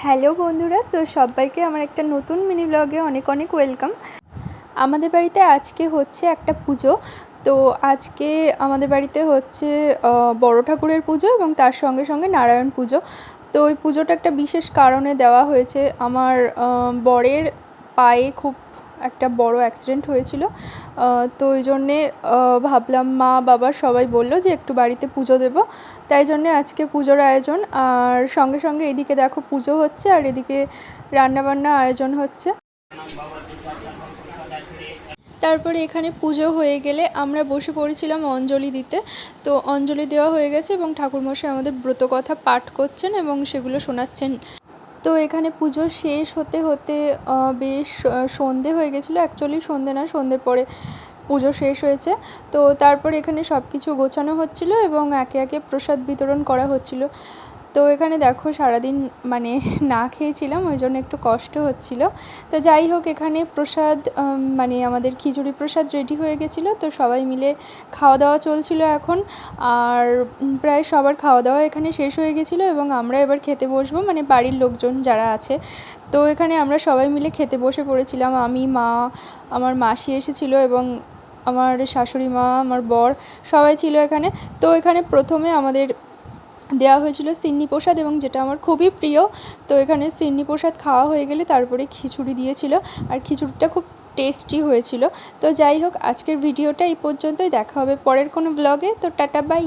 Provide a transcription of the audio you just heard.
Hello বন্ধুরা, তো সবাইকে আমার একটা নতুন মিনি ব্লগে অনেক অনেক ওয়েলকাম। আমাদের বাড়িতে আজকে হচ্ছে একটা পুজো। তো আজকে আমাদের বাড়িতে হচ্ছে বড় ঠাকুরের পুজো এবং তার সঙ্গে সঙ্গে নারায়ণ পুজো। তো ওই পুজোটা একটা বিশেষ কারণে দেওয়া হয়েছে। আমার বরের পায়ে খুব একটা বড় অ্যাক্সিডেন্ট হয়েছিল। তো ওই জন্যে ভাবলাম, মা বাবা সবাই বলল যে একটু বাড়িতে পুজো দেবো, তাই জন্যে আজকে পুজোর আয়োজন। আর সঙ্গে সঙ্গে এদিকে দেখো পুজো হচ্ছে আর এদিকে রান্নাবান্না আয়োজন হচ্ছে। তারপরে এখানে পুজো হয়ে গেলে আমরা বসে পড়েছিলাম অঞ্জলি দিতে। তো অঞ্জলি দেওয়া হয়ে গেছে এবং ঠাকুরমশাই আমাদের ব্রতকথা পাঠ করছেন এবং সেগুলো শোনাচ্ছেন। তো এখানে পুজো শেষ হতে হতে বেশ সন্ধে হয়ে গেছিলো। অ্যাকচুয়ালি সন্ধে না, সন্ধ্যের পরে পুজো শেষ হয়েছে। তো তারপর এখানে সব কিছু গোছানো হচ্ছিলো এবং একে একে প্রসাদ বিতরণ করা হচ্ছিলো। তো এখানে দেখো সারাদিন মানে না খেয়েছিলাম, ওই জন্য একটু কষ্ট হচ্ছিল। তো যাই হোক, এখানে প্রসাদ মানে আমাদের খিচুড়ি প্রসাদ রেডি হয়ে গেছিলো। তো সবাই মিলে খাওয়া দাওয়া চলছিল এখন। আর প্রায় সবার খাওয়া দাওয়া এখানে শেষ হয়ে গেছিলো এবং আমরা এবার খেতে বসবো, মানে বাড়ির লোকজন যারা আছে। তো এখানে আমরা সবাই মিলে খেতে বসে পড়েছিলাম। আমি, মা, আমার মাসি এসেছিলো এবং আমার শাশুড়ি মা, আমার বর সবাই ছিল এখানে। তো এখানে প্রথমে আমাদের দেওয়া হয়েছিল সিন্নি প্রসাদ এবং যেটা আমার খুবই প্রিয়। তো এখানে সিন্নি প্রসাদ খাওয়া হয়ে গেলে তারপরে খিচুড়ি দিয়েছিল আর খিচুড়িটা খুব টেস্টি হয়েছিল। তো যাই হোক, আজকের ভিডিওটা এই পর্যন্তই। দেখা হবে পরের কোনো ব্লগে। তো টাটা, বাই।